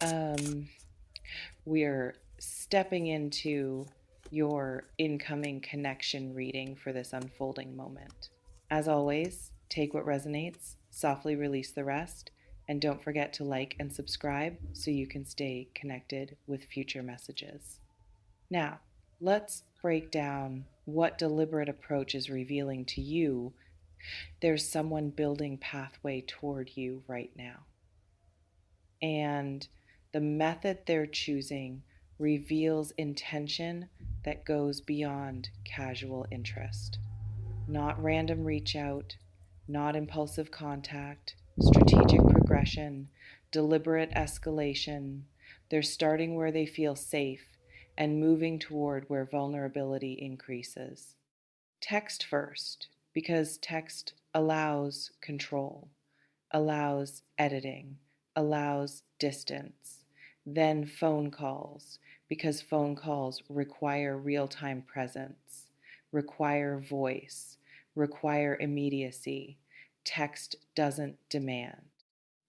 Um, we're stepping into your incoming connection reading for this unfolding moment. As always, take what resonates, softly release the rest, and don't forget to like and subscribe so you can stay connected with future messages. Now, let's break down what deliberate approach is revealing to you there's someone building pathway toward you right now. And the method they're choosing reveals intention that goes beyond casual interest. Not random reach out, not impulsive contact, strategic progression, deliberate escalation. They're starting where they feel safe and moving toward where vulnerability increases. Text first, because text allows control, allows editing, allows distance. Then phone calls, because phone calls require real time presence, require voice, require immediacy. Text doesn't demand.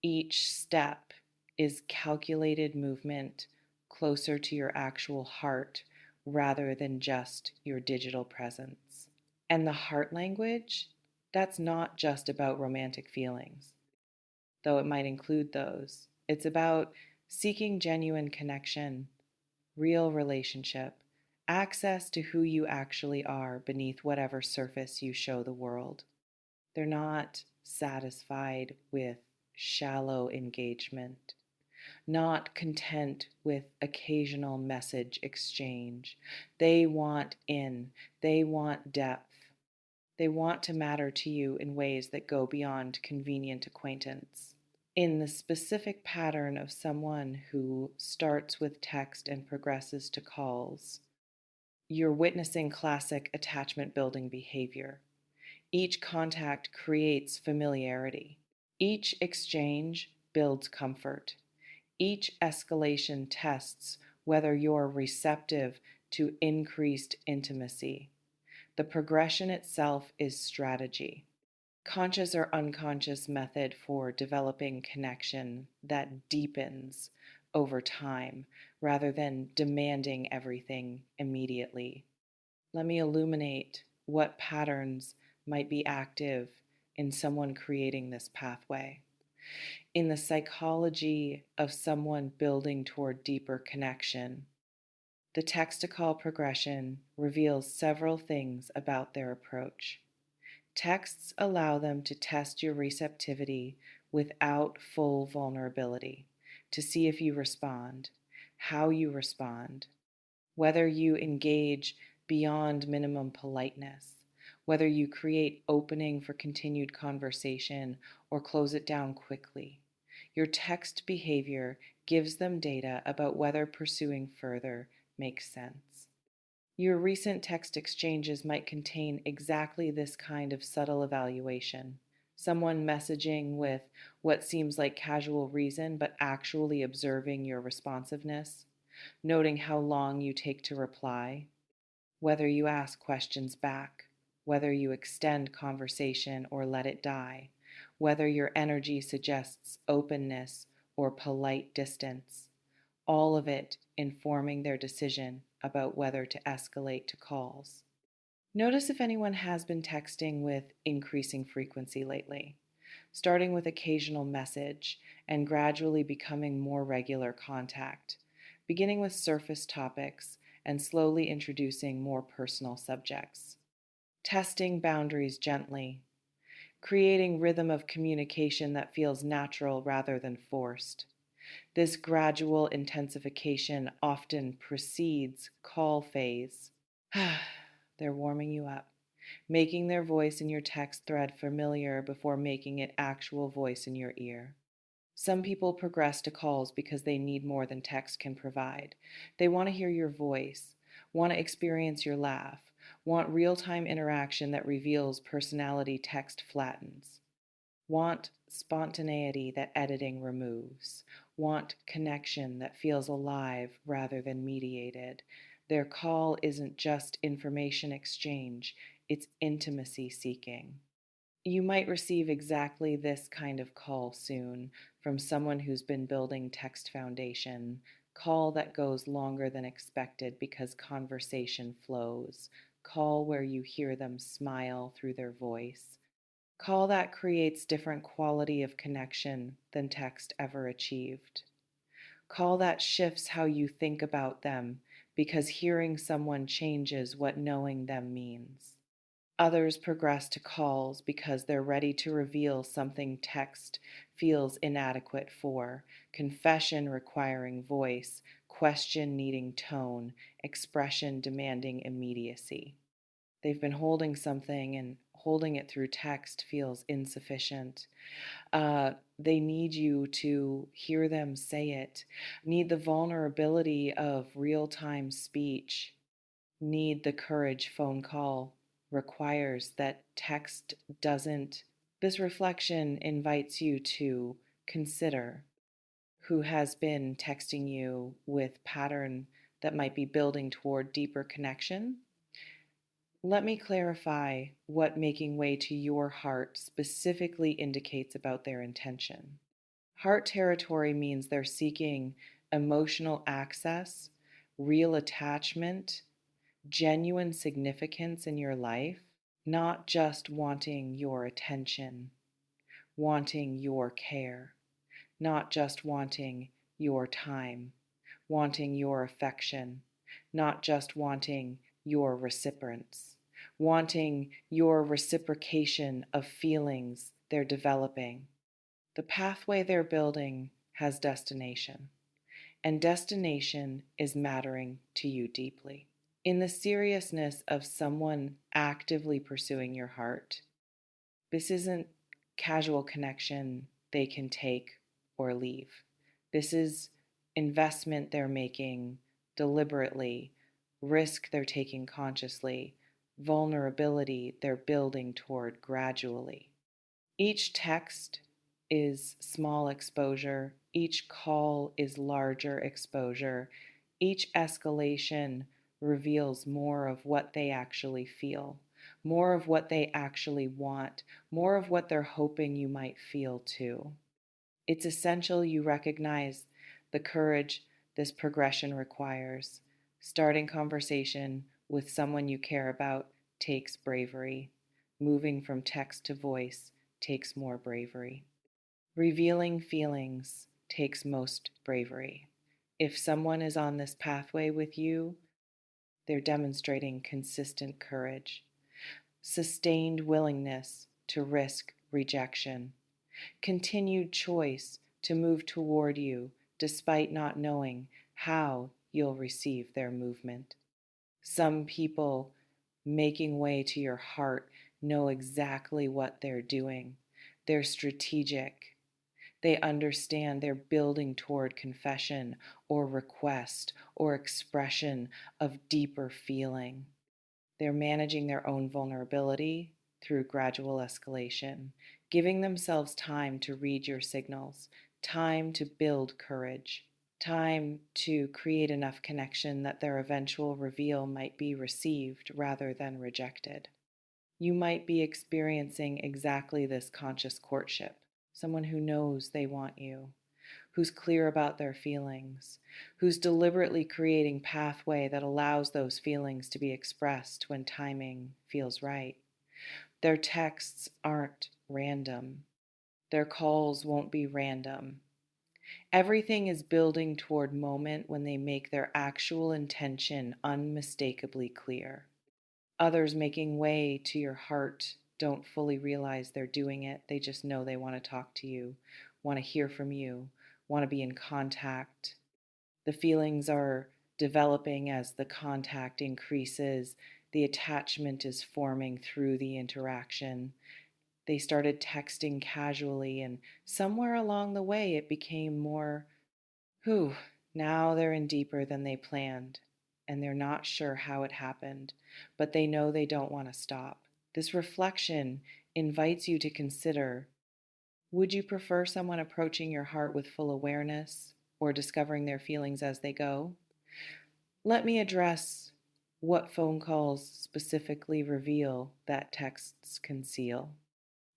Each step is calculated movement closer to your actual heart rather than just your digital presence. And the heart language, that's not just about romantic feelings, though it might include those. It's about seeking genuine connection, real relationship, access to who you actually are beneath whatever surface you show the world. They're not satisfied with shallow engagement, not content with occasional message exchange. They want in, they want depth. They want to matter to you in ways that go beyond convenient acquaintance. In the specific pattern of someone who starts with text and progresses to calls, you're witnessing classic attachment building behavior. Each contact creates familiarity. Each exchange builds comfort. Each escalation tests whether you're receptive to increased intimacy. The progression itself is strategy, conscious or unconscious method for developing connection that deepens over time rather than demanding everything immediately. Let me illuminate what patterns might be active in someone creating this pathway. In the psychology of someone building toward deeper connection, the text to call progression reveals several things about their approach. Texts allow them to test your receptivity without full vulnerability, to see if you respond, how you respond, whether you engage beyond minimum politeness, whether you create opening for continued conversation or close it down quickly. Your text behavior gives them data about whether pursuing further makes sense. Your recent text exchanges might contain exactly this kind of subtle evaluation. Someone messaging with what seems like casual reason, but actually observing your responsiveness, noting how long you take to reply, whether you ask questions back, whether you extend conversation or let it die, whether your energy suggests openness or polite distance, all of it informing their decision about whether to escalate to calls. Notice if anyone has been texting with increasing frequency lately, starting with occasional message and gradually becoming more regular contact, beginning with surface topics and slowly introducing more personal subjects. Testing boundaries gently, creating rhythm of communication that feels natural rather than forced. This gradual intensification often precedes call phase. They're warming you up, making their voice in your text thread familiar before making it actual voice in your ear. Some people progress to calls because they need more than text can provide. They want to hear your voice, want to experience your laugh, want real time interaction that reveals personality text flattens, want spontaneity that editing removes, want connection that feels alive rather than mediated. Their call isn't just information exchange, it's intimacy seeking. You might receive exactly this kind of call soon, from someone who's been building text foundation, call that goes longer than expected because conversation flows, call where you hear them smile through their voice, call that creates different quality of connection than text ever achieved. Call that shifts how you think about them because hearing someone changes what knowing them means. Others progress to calls because they're ready to reveal something text feels inadequate for, confession requiring voice, question needing tone, expression demanding immediacy. They've been holding something and holding it through text feels insufficient. They need you to hear them say it, need the vulnerability of real time speech, need the courage phone call requires that text doesn't. This reflection invites you to consider who has been texting you with pattern that might be building toward deeper connection. Let me clarify what making way to your heart specifically indicates about their intention. Heart territory means they're seeking emotional access, real attachment, genuine significance in your life, not just wanting your attention, wanting your care, not just wanting your time, wanting your affection, not just wanting your reciprocance, wanting your reciprocation of feelings they're developing. The pathway they're building has destination, and destination is mattering to you deeply. In the seriousness of someone actively pursuing your heart, this isn't casual connection they can take or leave. This is investment they're making deliberately, risk they're taking consciously, vulnerability they're building toward gradually. Each text is small exposure, each call is larger exposure, each escalation reveals more of what they actually feel, more of what they actually want, more of what they're hoping you might feel too. It's essential you recognize the courage this progression requires. Starting conversation with someone you care about takes bravery. Moving from text to voice takes more bravery. Revealing feelings takes most bravery. If someone is on this pathway with you, they're demonstrating consistent courage, sustained willingness to risk rejection, continued choice to move toward you despite not knowing how you'll receive their movement. Some people making way to your heart know exactly what they're doing. They're strategic. They understand they're building toward confession or request or expression of deeper feeling. They're managing their own vulnerability through gradual escalation, giving themselves time to read your signals, time to build courage, time to create enough connection that their eventual reveal might be received rather than rejected. You might be experiencing exactly this conscious courtship, someone who knows they want you, who's clear about their feelings, who's deliberately creating pathway that allows those feelings to be expressed when timing feels right. Their texts aren't random. Their calls won't be random. Everything is building toward moment when they make their actual intention unmistakably clear. Others making way to your heart don't fully realize they're doing it. They just know they want to talk to you, want to hear from you, want to be in contact. The feelings are developing as the contact increases. The attachment is forming through the interaction. They started texting casually, and somewhere along the way it became more, whew, now they're in deeper than they planned, and they're not sure how it happened, but they know they don't want to stop. This reflection invites you to consider, would you prefer someone approaching your heart with full awareness or discovering their feelings as they go? Let me address what phone calls specifically reveal that texts conceal.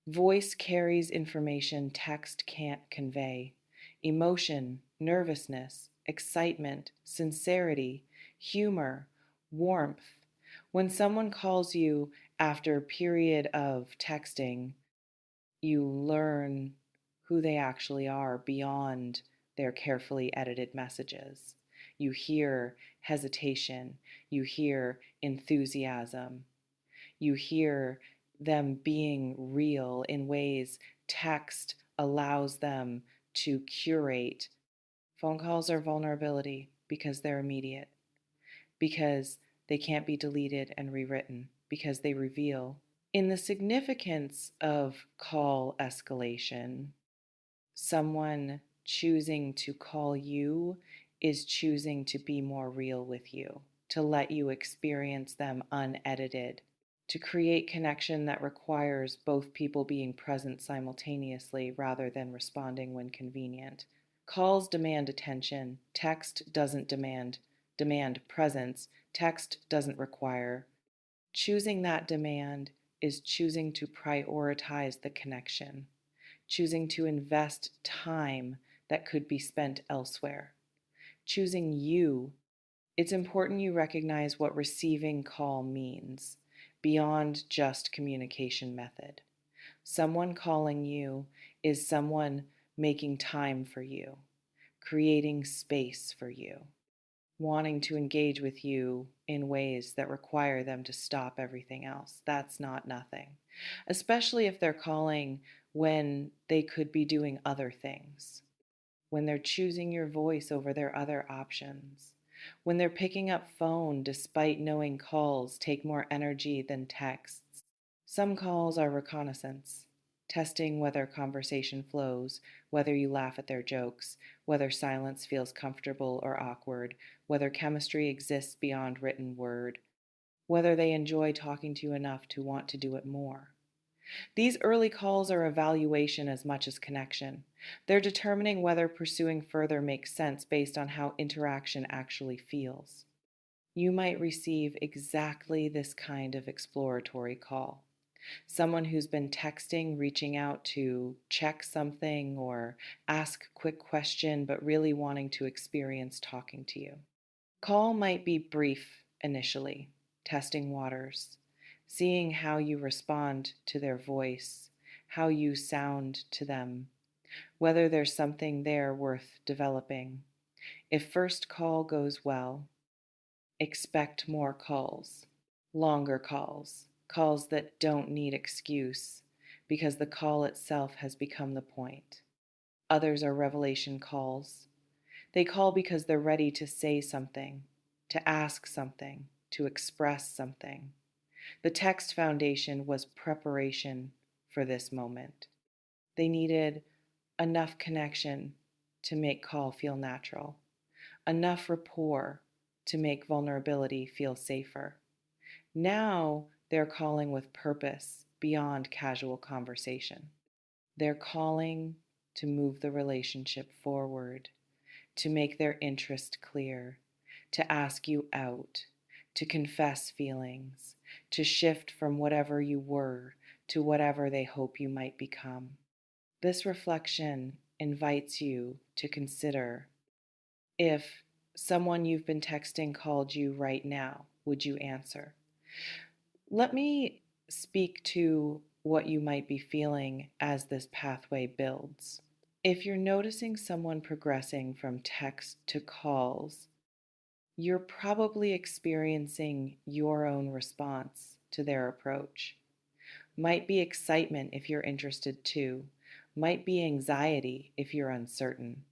Voice carries information text can't convey. emotion, nervousness, excitement, sincerity, humor, warmth. When someone calls you after a period of texting, you learn who they actually are beyond their carefully edited messages. You hear hesitation, you hear enthusiasm, you hear them being real in ways text allows them to curate. Phone calls are vulnerability because they're immediate, because they can't be deleted and rewritten, because they reveal. In the significance of call escalation, someone choosing to call you is choosing to be more real with you, to let you experience them unedited, to create connection that requires both people being present simultaneously rather than responding when convenient. Calls demand attention. Text doesn't demand presence. Text doesn't require. Choosing that demand is choosing to prioritize the connection, choosing to invest time that could be spent elsewhere. Choosing you, it's important you recognize what receiving call means beyond just communication method. Someone calling you is someone making time for you, creating space for you, wanting to engage with you in ways that require them to stop everything else. That's not nothing, especially if they're calling when they could be doing other things, when they're choosing your voice over their other options, when they're picking up phone despite knowing calls take more energy than texts. Some calls are reconnaissance, testing whether conversation flows, whether you laugh at their jokes, whether silence feels comfortable or awkward, whether chemistry exists beyond written word, whether they enjoy talking to you enough to want to do it more. These early calls are evaluation as much as connection. They're determining whether pursuing further makes sense based on how interaction actually feels. You might receive exactly this kind of exploratory call. Someone who's been texting, reaching out to check something or ask a quick question, but really wanting to experience talking to you. Call might be brief initially, testing waters, seeing how you respond to their voice, how you sound to them, whether there's something there worth developing. If first call goes well, expect more calls, longer calls, calls that don't need excuse because the call itself has become the point. Others are revelation calls. They call because they're ready to say something, to ask something, to express something. The text foundation was preparation for this moment. They needed enough connection to make call feel natural, enough rapport to make vulnerability feel safer. Now they're calling with purpose beyond casual conversation. They're calling to move the relationship forward, to make their interest clear, to ask you out, to confess feelings, to shift from whatever you were to whatever they hope you might become. This reflection invites you to consider, if someone you've been texting called you right now, would you answer? Let me speak to what you might be feeling as this pathway builds. If you're noticing someone progressing from text to calls, you're probably experiencing your own response to their approach. Might be excitement if you're interested too, might be anxiety if you're uncertain,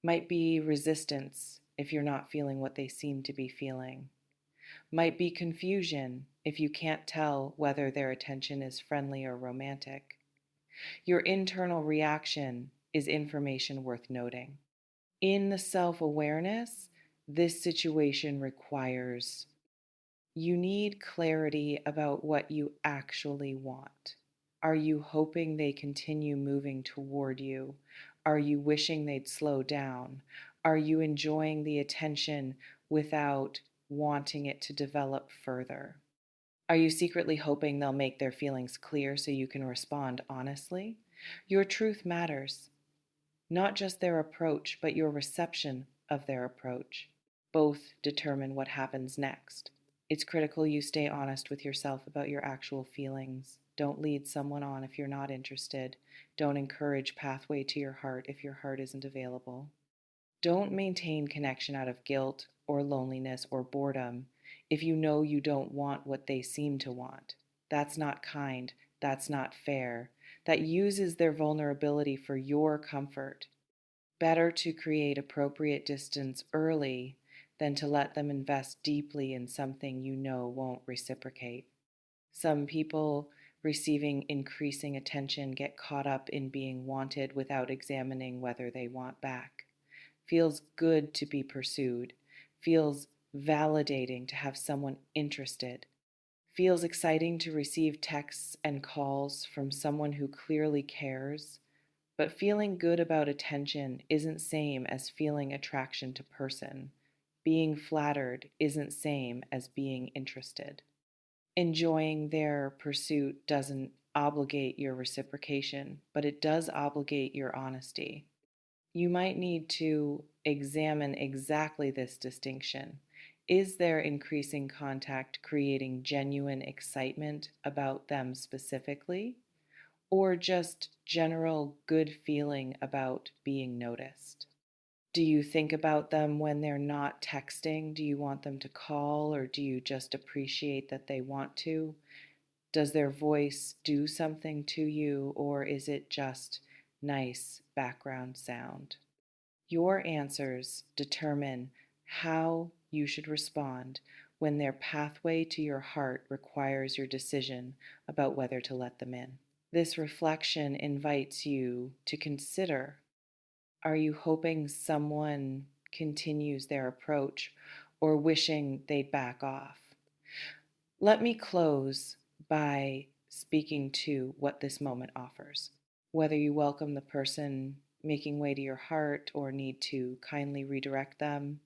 might be resistance if you're not feeling what they seem to be feeling, might be confusion if you can't tell whether their attention is friendly or romantic. Your internal reaction is information worth noting. In the self-awareness, this situation requires, you need clarity about what you actually want. Are you hoping they continue moving toward you? Are you wishing they'd slow down? Are you enjoying the attention without wanting it to develop further? Are you secretly hoping they'll make their feelings clear so you can respond honestly? Your truth matters. Not just their approach, but your reception of their approach. Both determine what happens next. It's critical you stay honest with yourself about your actual feelings. Don't lead someone on if you're not interested. Don't encourage pathway to your heart if your heart isn't available. Don't maintain connection out of guilt or loneliness or boredom if you know you don't want what they seem to want. That's not kind. That's not fair. That uses their vulnerability for your comfort. Better to create appropriate distance early than to let them invest deeply in something you know won't reciprocate. Some people receiving increasing attention get caught up in being wanted without examining whether they want back. Feels good to be pursued. Feels validating to have someone interested. Feels exciting to receive texts and calls from someone who clearly cares. But feeling good about attention isn't same as feeling attraction to person. Being flattered isn't same as being interested. Enjoying their pursuit doesn't obligate your reciprocation, but it does obligate your honesty. You might need to examine exactly this distinction. Is their increasing contact creating genuine excitement about them specifically, or just general good feeling about being noticed? Do you think about them when they're not texting? Do you want them to call, or do you just appreciate that they want to? Does their voice do something to you, or is it just nice background sound? Your answers determine how you should respond when their pathway to your heart requires your decision about whether to let them in. This reflection invites you to consider, are you hoping someone continues their approach or wishing they'd back off? Let me close by speaking to what this moment offers. Whether you welcome the person making way to your heart or need to kindly redirect them,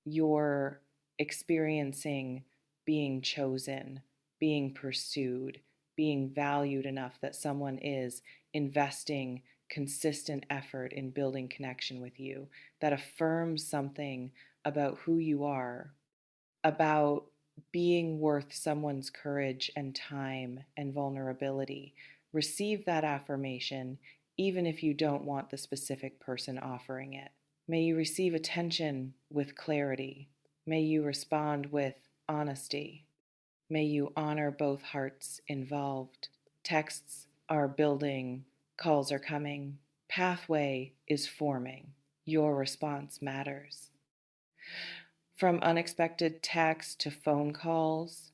you're experiencing being chosen, being pursued, being valued enough that someone is investing consistent effort in building connection with you that affirms something about who you are, about being worth someone's courage and time and vulnerability. Receive that affirmation, even if you don't want the specific person offering it. May you receive attention with clarity. May you respond with honesty. May you honor both hearts involved. Texts are building, calls are coming, pathway is forming. Your response matters. From unexpected texts to phone calls,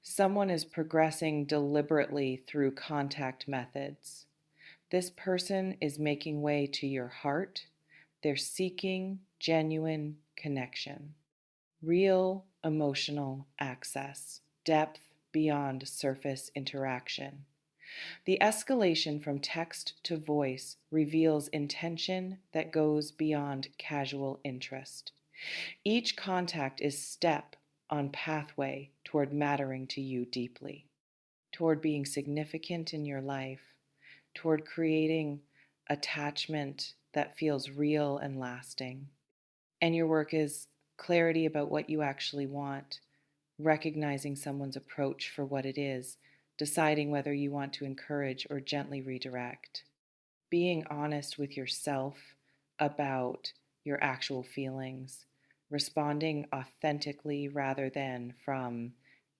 someone is progressing deliberately through contact methods. This person is making way to your heart. They're seeking genuine connection, real emotional access, depth beyond surface interaction. The escalation from text to voice reveals intention that goes beyond casual interest. Each contact is step on pathway toward mattering to you deeply, toward being significant in your life, toward creating attachment that feels real and lasting. And your work is clarity about what you actually want, recognizing someone's approach for what it is, deciding whether you want to encourage or gently redirect, being honest with yourself about your actual feelings, responding authentically rather than from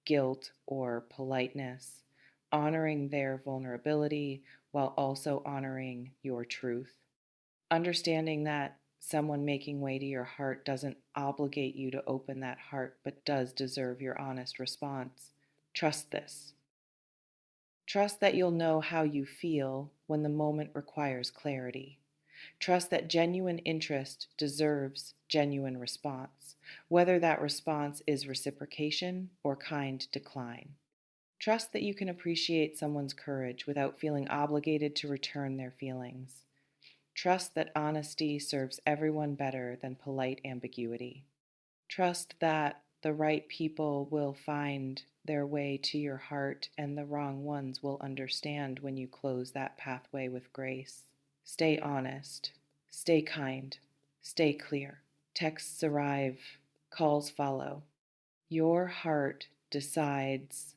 guilt or politeness, honoring their vulnerability while also honoring your truth. Understanding that someone making way to your heart doesn't obligate you to open that heart, but does deserve your honest response. Trust this. Trust that you'll know how you feel when the moment requires clarity. Trust that genuine interest deserves genuine response, whether that response is reciprocation or kind decline. Trust that you can appreciate someone's courage without feeling obligated to return their feelings. Trust that honesty serves everyone better than polite ambiguity. Trust that the right people will find their way to your heart and the wrong ones will understand when you close that pathway with grace. Stay honest. Stay kind. Stay clear. Texts arrive. Calls follow. Your heart decides